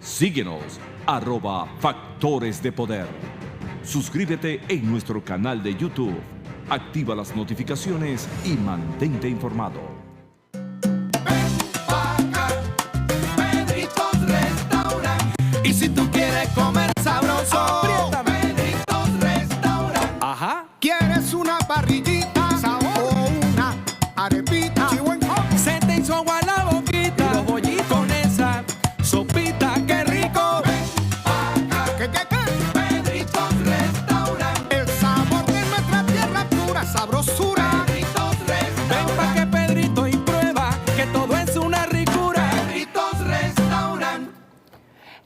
Síguenos, @Factores de Poder. Suscríbete en nuestro canal de YouTube. Activa las notificaciones y mantente informado. Pedritos Restaurant. Y si tú quieres comer sabroso, apriétame. Pedritos Restaurant. Ajá. ¿Quieres una parrillita o una arepita? Se te hizo agua la boquita. Y los bollitos con esa sopita, qué rico. ¿Qué? Pedritos Restaurant. El sabor de nuestra tierra pura, sabrosura. Pedritos Ven pa' que Pedrito y prueba que todo es una ricura. Pedritos Restaurant.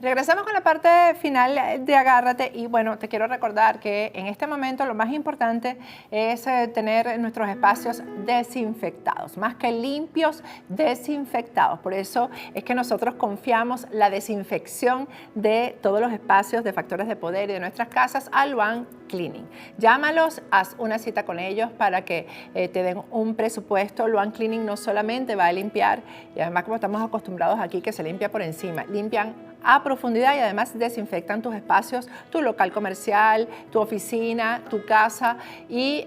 Regresamos con la parte final de Agárrate y bueno, te quiero recordar que en este momento lo más importante es tener nuestros espacios desinfectados, más que limpios, desinfectados. Por eso es que nosotros confiamos la desinfección de todos los espacios de Factores de Poder y de nuestras casas a Luan Cleaning. Llámalos, haz una cita con ellos para que te den un presupuesto. Luan Cleaning no solamente va a limpiar, y además como estamos acostumbrados aquí que se limpia por encima, limpian a profundidad y además desinfectan tus espacios, tu local comercial, tu oficina, tu casa y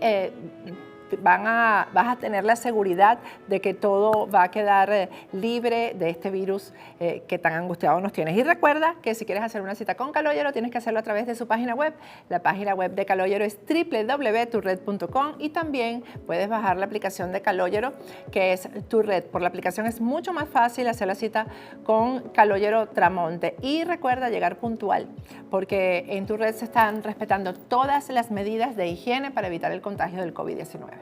vas a tener la seguridad de que todo va a quedar libre de este virus que tan angustiado nos tienes. Y recuerda que si quieres hacer una cita con Calogero, tienes que hacerlo a través de su página web. La página web de Calogero es www.turred.com y también puedes bajar la aplicación de Calogero, que es Turred. Por la aplicación es mucho más fácil hacer la cita con Calogero Tramonte. Y recuerda llegar puntual, porque en Turred se están respetando todas las medidas de higiene para evitar el contagio del COVID-19.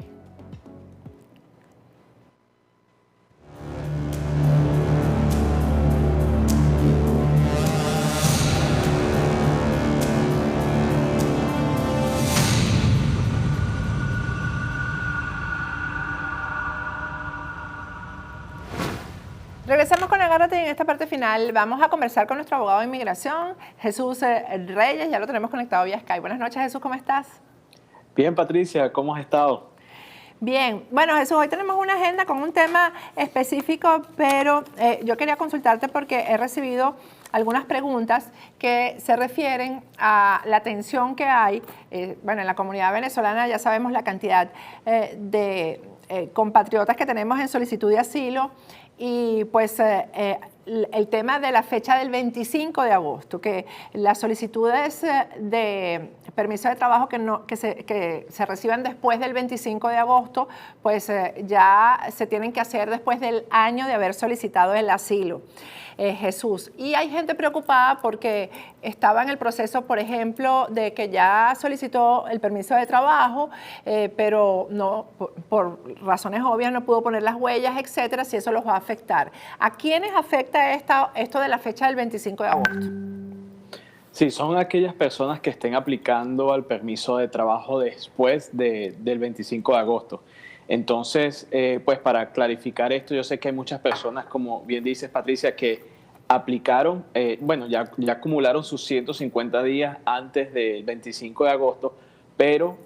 Regresamos con Agárrate y en esta parte final vamos a conversar con nuestro abogado de inmigración, Jesús Reyes, ya lo tenemos conectado vía Skype. Buenas noches, Jesús, ¿cómo estás? Bien, Patricia, ¿cómo has estado? Bien, bueno, Jesús, hoy tenemos una agenda con un tema específico, pero yo quería consultarte porque he recibido algunas preguntas que se refieren a la tensión que hay. Bueno, en la comunidad venezolana ya sabemos la cantidad de compatriotas que tenemos en solicitud de asilo. Y pues el tema de la fecha del 25 de agosto, que las solicitudes de permiso de trabajo que se reciban después del 25 de agosto, pues ya se tienen que hacer después del año de haber solicitado el asilo. Jesús. Y hay gente preocupada porque estaba en el proceso, por ejemplo, de que ya solicitó el permiso de trabajo, pero no, por razones obvias no pudo poner las huellas, etcétera, si eso los va a afectar. ¿A quiénes afecta esto de la fecha del 25 de agosto? Sí, son aquellas personas que estén aplicando al permiso de trabajo después del 25 de agosto. Entonces, pues para clarificar esto, yo sé que hay muchas personas, como bien dices, Patricia, que aplicaron, bueno, ya acumularon sus 150 días antes del 25 de agosto, pero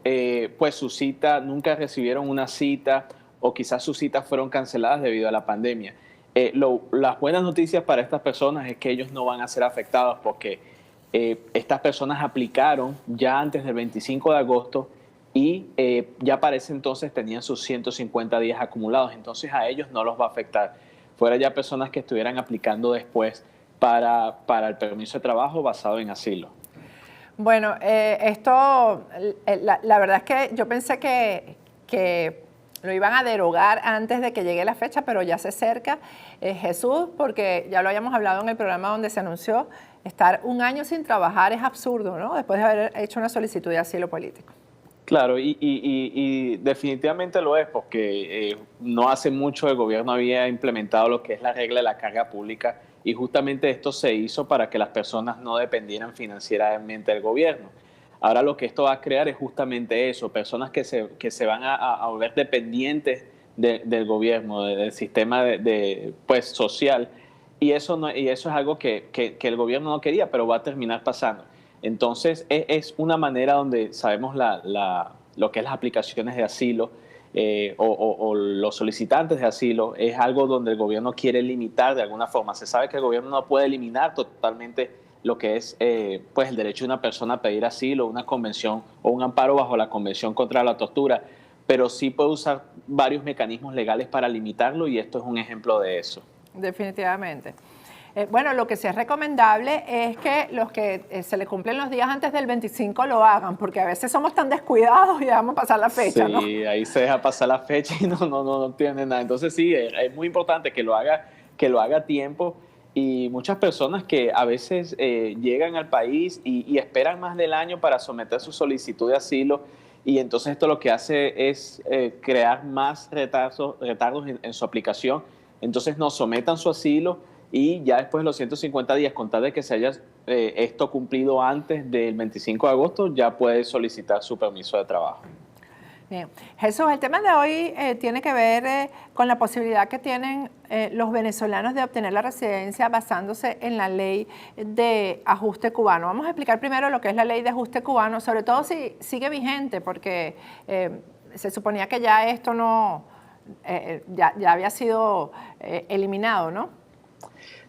pues su cita, nunca recibieron una cita o quizás sus citas fueron canceladas debido a la pandemia. Las buenas noticias para estas personas es que ellos no van a ser afectados porque estas personas aplicaron ya antes del 25 de agosto y ya para ese entonces tenían sus 150 días acumulados, entonces a ellos no los va a afectar. Fuera ya personas que estuvieran aplicando después para el permiso de trabajo basado en asilo. Bueno, esto, la verdad es que yo pensé que lo iban a derogar antes de que llegue la fecha, pero ya se acerca. Jesús, porque ya lo habíamos hablado en el programa donde se anunció, estar un año sin trabajar es absurdo, ¿no? Después de haber hecho una solicitud de asilo político. Claro, y definitivamente lo es, porque no hace mucho el gobierno había implementado lo que es la regla de la carga pública y justamente esto se hizo para que las personas no dependieran financieramente del gobierno. Ahora lo que esto va a crear es justamente eso, personas que se van a volver dependientes del gobierno, del sistema pues, social, y eso es algo que el gobierno no quería, pero va a terminar pasando. Entonces, es una manera donde sabemos lo que es las aplicaciones de asilo o los solicitantes de asilo, es algo donde el gobierno quiere limitar de alguna forma. Se sabe que el gobierno no puede eliminar totalmente lo que es pues el derecho de una persona a pedir asilo, una convención o un amparo bajo la Convención contra la Tortura, pero sí puede usar varios mecanismos legales para limitarlo, y esto es un ejemplo de eso. Definitivamente. Bueno, lo que sí es recomendable es que los que se le cumplen los días antes del 25 lo hagan, porque a veces somos tan descuidados y dejamos pasar la fecha, sí, ¿no? Ahí se deja pasar la fecha y no tiene nada. Entonces sí, es muy importante que lo haga a tiempo, y muchas personas que a veces llegan al país y esperan más del año para someter su solicitud de asilo, y entonces esto lo que hace es crear más retardos en su aplicación. Entonces no sometan su asilo, y ya después de los 150 días, con tal de que se haya esto cumplido antes del 25 de agosto, ya puede solicitar su permiso de trabajo. Bien. Jesús, el tema de hoy tiene que ver con la posibilidad que tienen los venezolanos de obtener la residencia basándose en la ley de ajuste cubano. Vamos a explicar primero lo que es la ley de ajuste cubano, sobre todo si sigue vigente, porque se suponía que ya esto no, ya había sido eliminado, ¿no?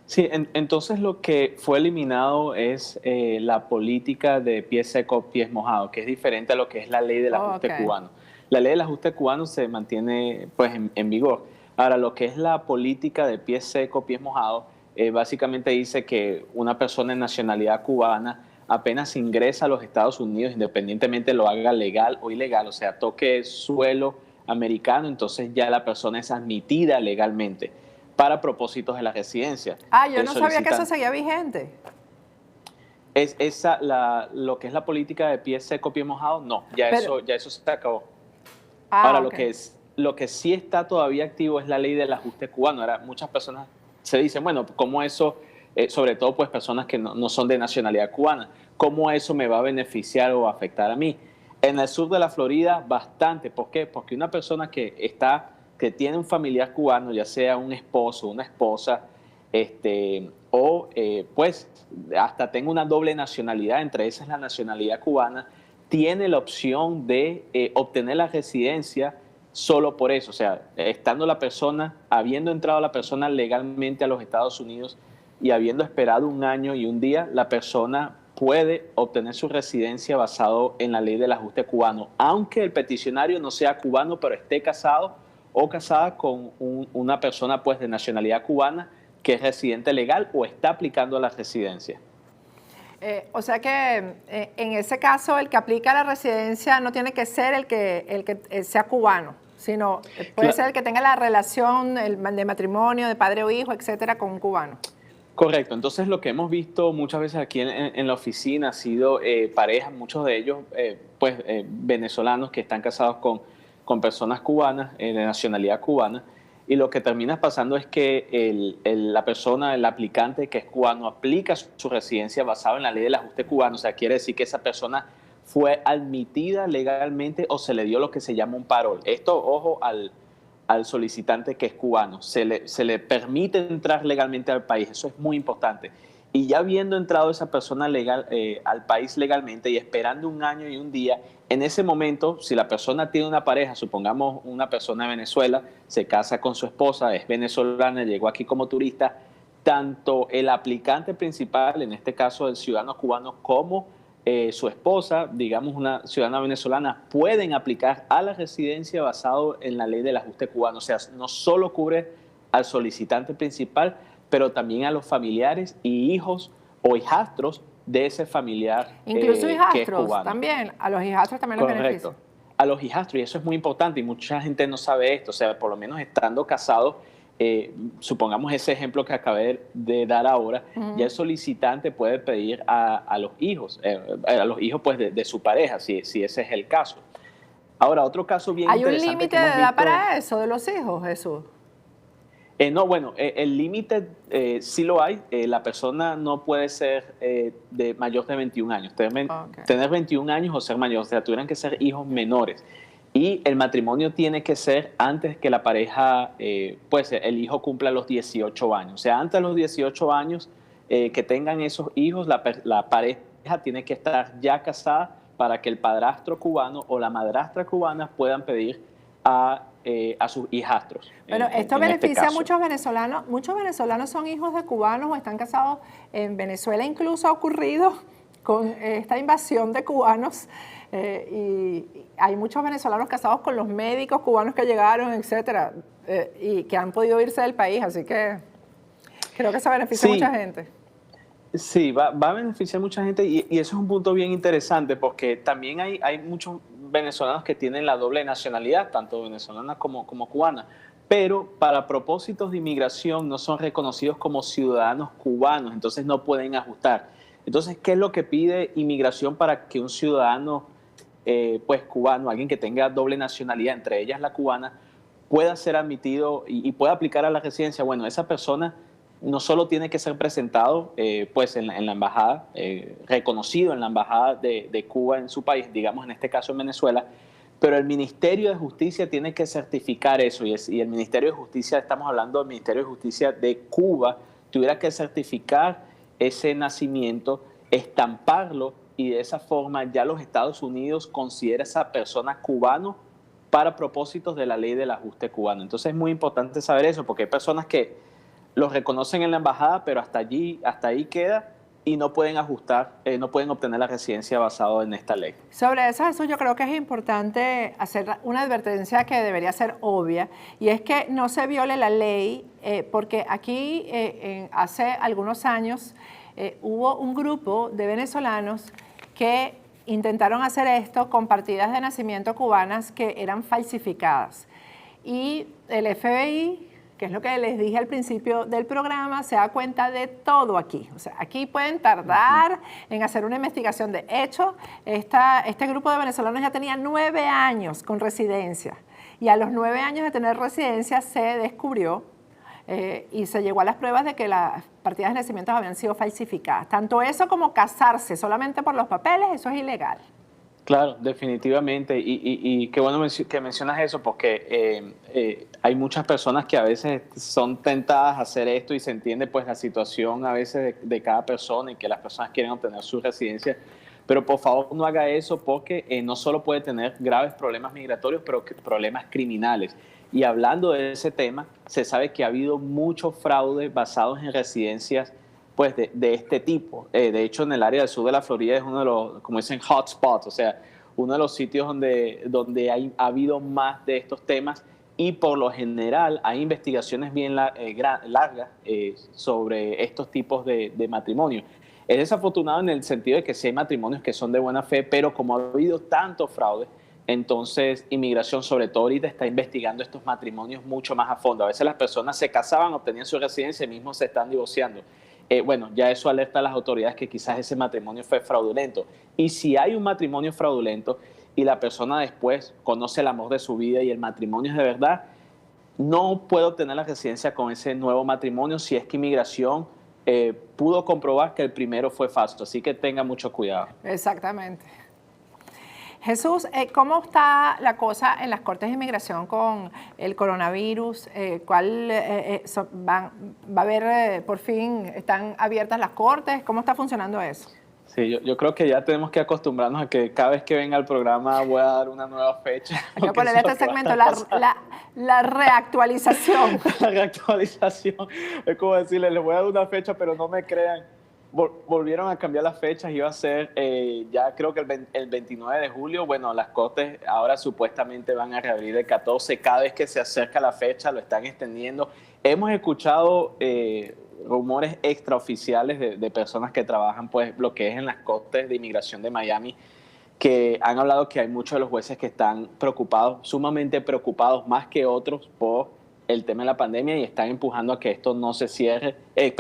Sí, entonces lo que fue eliminado es la política de pie seco, pies mojados, que es diferente a lo que es la ley del ajuste cubano. La ley del ajuste cubano se mantiene pues en vigor. Ahora, lo que es la política de pie seco, pies mojados, básicamente dice que una persona de nacionalidad cubana apenas ingresa a los Estados Unidos, independientemente lo haga legal o ilegal, o sea, toque suelo americano, entonces ya la persona es admitida legalmente para propósitos de la residencia. Yo no sabía que eso seguía vigente. Lo que es la política de pie seco, pie mojado, no, ya eso se acabó. Ahora, lo que sí está todavía activo es la ley del ajuste cubano. Ahora, muchas personas se dicen, bueno, ¿cómo eso, sobre todo pues personas que no son de nacionalidad cubana, cómo eso me va a beneficiar o afectar a mí? En el sur de la Florida, bastante. ¿Por qué? Porque una persona que tiene un familiar cubano, ya sea un esposo, una esposa, pues hasta tenga una doble nacionalidad, entre esas la nacionalidad cubana, tiene la opción de obtener la residencia solo por eso. O sea, habiendo entrado la persona legalmente a los Estados Unidos y habiendo esperado un año y un día, la persona puede obtener su residencia basado en la ley del ajuste cubano, aunque el peticionario no sea cubano, pero esté casado o casada con una persona pues de nacionalidad cubana que es residente legal o está aplicando a la residencia. O sea que en ese caso el que aplica la residencia no tiene que ser el que sea cubano, sino puede ser el que tenga la relación de matrimonio, de padre o hijo, etcétera, con un cubano. Correcto. Entonces lo que hemos visto muchas veces aquí en la oficina ha sido parejas, muchos de ellos venezolanos que están casados con personas cubanas, de nacionalidad cubana, y lo que termina pasando es que la persona, el aplicante que es cubano, aplica su residencia basada en la ley del ajuste cubano. O sea, quiere decir que esa persona fue admitida legalmente o se le dio lo que se llama un parol. Esto, ojo, al solicitante que es cubano. Se le permite entrar legalmente al país. Eso es muy importante. Y ya habiendo entrado esa persona legal al país legalmente y esperando un año y un día, en ese momento, si la persona tiene una pareja, supongamos una persona de Venezuela, se casa con su esposa, es venezolana, llegó aquí como turista, tanto el aplicante principal, en este caso el ciudadano cubano, como su esposa, digamos una ciudadana venezolana, pueden aplicar a la residencia basado en la ley del ajuste cubano. O sea, no solo cubre al solicitante principal, pero también a los familiares y hijos o hijastros de ese familiar. Incluso hijastros que es cubano. También, a los hijastros también les beneficia. A los hijastros, y eso es muy importante, y mucha gente no sabe esto. O sea, por lo menos estando casados, supongamos ese ejemplo que acabé de dar ahora, ya el solicitante puede pedir a los hijos, pues de su pareja, si ese es el caso. Ahora, otro caso bien interesante. ¿Hay un límite de edad para eso, de los hijos, Jesús? No, bueno, el límite sí lo hay. La persona no puede ser de mayor de 21 años. Tener 21 años o ser mayor, o sea, tuvieran que ser hijos menores. Y el matrimonio tiene que ser antes que la pareja, pues el hijo cumpla los 18 años. O sea, antes de los 18 años que tengan esos hijos, la pareja tiene que estar ya casada para que el padrastro cubano o la madrastra cubana puedan pedir a sus hijastros. Pero esto en este beneficia a caso. muchos venezolanos. Muchos venezolanos son hijos de cubanos o están casados en Venezuela. Incluso ha ocurrido con esta invasión de cubanos y hay muchos venezolanos casados con los médicos cubanos que llegaron, etcétera, y que han podido irse del país. Así que creo que se beneficia a mucha gente. Sí, va a beneficiar a mucha gente y eso es un punto bien interesante porque también hay muchos venezolanos que tienen la doble nacionalidad, tanto venezolana como cubana, pero para propósitos de inmigración no son reconocidos como ciudadanos cubanos, entonces no pueden ajustar. Entonces, ¿qué es lo que pide inmigración para que un ciudadano pues cubano, alguien que tenga doble nacionalidad, entre ellas la cubana, pueda ser admitido y pueda aplicar a la residencia? Bueno, esa persona no solo tiene que ser presentado pues en la embajada, reconocido en la embajada de Cuba en su país, digamos en este caso en Venezuela, pero el Ministerio de Justicia tiene que certificar eso y el Ministerio de Justicia, estamos hablando del Ministerio de Justicia de Cuba, tuviera que certificar ese nacimiento, estamparlo y de esa forma ya los Estados Unidos considera a esa persona cubano para propósitos de la ley del ajuste cubano. Entonces es muy importante saber eso porque hay personas que los reconocen en la embajada, pero hasta ahí queda y no pueden ajustar, no pueden obtener la residencia basado en esta ley. Sobre eso yo creo que es importante hacer una advertencia que debería ser obvia, y es que no se viole la ley, porque aquí hace algunos años hubo un grupo de venezolanos que intentaron hacer esto con partidas de nacimiento cubanas que eran falsificadas. Y el FBI, que es lo que les dije al principio del programa, se da cuenta de todo aquí. O sea, aquí pueden tardar en hacer una investigación de hecho. Este grupo de venezolanos ya tenía 9 años con residencia y a los 9 años de tener residencia se descubrió y se llegó a las pruebas de que las partidas de nacimientos habían sido falsificadas. Tanto eso como casarse solamente por los papeles, eso es ilegal. Claro, definitivamente. Y qué bueno que mencionas eso porque hay muchas personas que a veces son tentadas a hacer esto y se entiende pues la situación a veces de cada persona y que las personas quieren obtener su residencia. Pero por favor no haga eso porque no solo puede tener graves problemas migratorios, pero problemas criminales. Y hablando de ese tema, se sabe que ha habido muchos fraudes basados en residencias pues de este tipo. De hecho, en el área del sur de la Florida es uno de los, como dicen, hotspots, o sea, uno de los sitios donde ha habido más de estos temas y por lo general hay investigaciones bien largas sobre estos tipos de matrimonio. Es desafortunado en el sentido de que sí hay matrimonios que son de buena fe, pero como ha habido tanto fraude, entonces inmigración, sobre todo ahorita, está investigando estos matrimonios mucho más a fondo. A veces las personas se casaban, obtenían su residencia y mismos se están divorciando. Bueno, ya eso alerta a las autoridades que quizás ese matrimonio fue fraudulento. Y si hay un matrimonio fraudulento y la persona después conoce el amor de su vida y el matrimonio es de verdad, no puede obtener la residencia con ese nuevo matrimonio si es que inmigración pudo comprobar que el primero fue falso. Así que tenga mucho cuidado. Exactamente. Jesús, ¿cómo está la cosa en las Cortes de Inmigración con el coronavirus? ¿Va a haber, por fin, están abiertas las Cortes? ¿Cómo está funcionando eso? Sí, yo creo que ya tenemos que acostumbrarnos a que cada vez que venga el programa voy a dar una nueva fecha. Hay que ponerle este segmento, la reactualización. La reactualización. Es como decirle, les voy a dar una fecha, pero no me crean. Volvieron a cambiar las fechas, iba a ser ya creo que el 29 de julio. Bueno, las Cortes ahora supuestamente van a reabrir el 14. Cada vez que se acerca la fecha lo están extendiendo. Hemos escuchado rumores extraoficiales de personas que trabajan pues lo que es en las Cortes de Inmigración de Miami, que han hablado que hay muchos de los jueces que están preocupados, sumamente preocupados más que otros por el tema de la pandemia y están empujando a que esto no se cierre,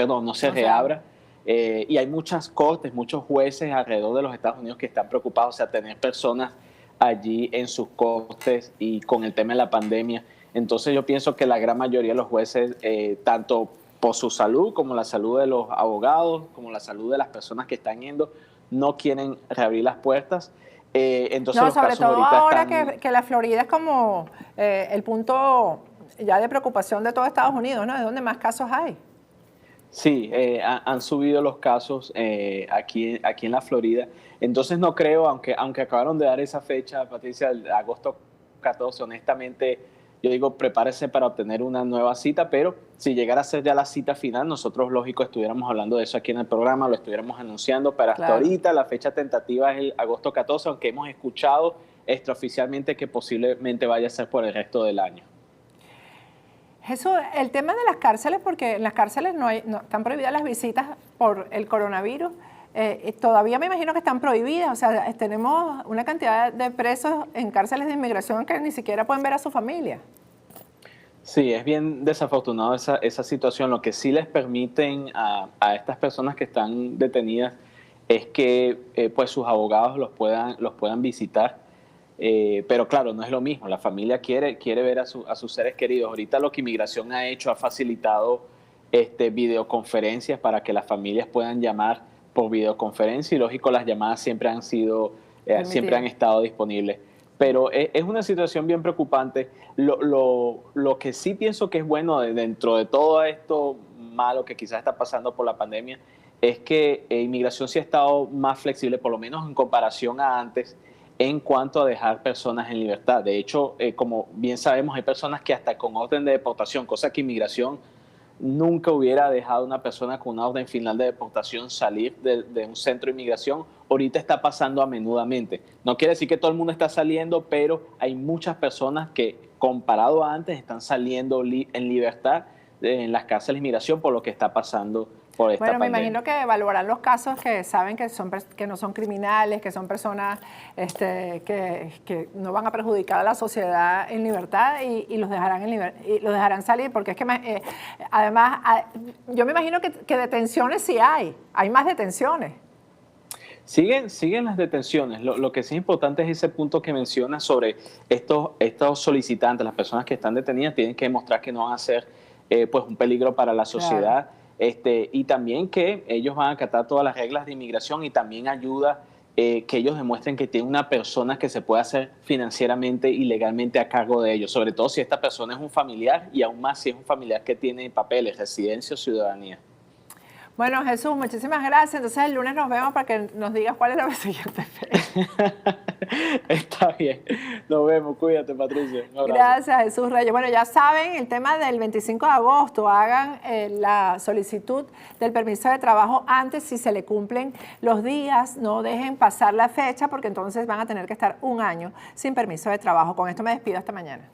no se reabra. Y hay muchas cortes, muchos jueces alrededor de los Estados Unidos que están preocupados, o sea, tener personas allí en sus cortes y con el tema de la pandemia. Entonces yo pienso que la gran mayoría de los jueces, tanto por su salud como la salud de los abogados, como la salud de las personas que están yendo, no quieren reabrir las puertas. Entonces los sobre casos todo ahorita ahora están... que la Florida es como el punto ya de preocupación de todo Estados Unidos, ¿no? Es donde más casos hay. Sí, han subido los casos aquí en la Florida. Entonces no creo, aunque acabaron de dar esa fecha, Patricia, el agosto 14, honestamente, yo digo, prepárese para obtener una nueva cita, pero si llegara a ser ya la cita final, nosotros, lógico, estuviéramos hablando de eso aquí en el programa, lo estuviéramos anunciando, pero hasta ahorita la fecha tentativa es el agosto 14, aunque hemos escuchado extraoficialmente que posiblemente vaya a ser por el resto del año. Jesús, el tema de las cárceles, porque en las cárceles no están prohibidas las visitas por el coronavirus, todavía me imagino que están prohibidas, o sea, tenemos una cantidad de presos en cárceles de inmigración que ni siquiera pueden ver a su familia. Sí, es bien desafortunado esa situación. Lo que sí les permiten a estas personas que están detenidas es que pues sus abogados los puedan visitar. Pero claro, no es lo mismo. La familia quiere ver a sus seres queridos. Ahorita lo que Inmigración ha hecho ha facilitado videoconferencias para que las familias puedan llamar por videoconferencia, y lógico, las llamadas siempre han estado disponibles. Pero es una situación bien preocupante. Lo que sí pienso que es bueno dentro de todo esto malo que quizás está pasando por la pandemia es que Inmigración sí ha estado más flexible, por lo menos en comparación a antes, en cuanto a dejar personas en libertad. De hecho, como bien sabemos, hay personas que hasta con orden de deportación, cosa que Inmigración nunca hubiera dejado a una persona con una orden final de deportación salir de un centro de inmigración, ahorita está pasando a menudamente. No quiere decir que todo el mundo está saliendo, pero hay muchas personas que, comparado a antes, están saliendo en libertad en las cárceles de inmigración por lo que está pasando por esta pandemia. Me imagino que evaluarán los casos que saben que no son criminales, que son personas que no van a perjudicar a la sociedad en libertad, y los dejarán salir, porque es que además yo me imagino que detenciones sí hay más detenciones. Siguen las detenciones. Lo que sí es importante es ese punto que menciona sobre estos solicitantes, las personas que están detenidas tienen que demostrar que no van a ser pues un peligro para la sociedad. Claro. Y también que ellos van a acatar todas las reglas de inmigración, y también ayuda que ellos demuestren que tienen una persona que se puede hacer financieramente y legalmente a cargo de ellos, sobre todo si esta persona es un familiar, y aún más si es un familiar que tiene papeles, residencia o ciudadanía. Bueno, Jesús, muchísimas gracias. Entonces el lunes nos vemos para que nos digas cuál es la siguiente fecha. Está bien. Nos vemos. Cuídate, Patricia. Gracias, Jesús Reyes. Bueno, ya saben, el tema del 25 de agosto, hagan la solicitud del permiso de trabajo antes si se le cumplen los días. No dejen pasar la fecha, porque entonces van a tener que estar un año sin permiso de trabajo. Con esto me despido. Hasta mañana.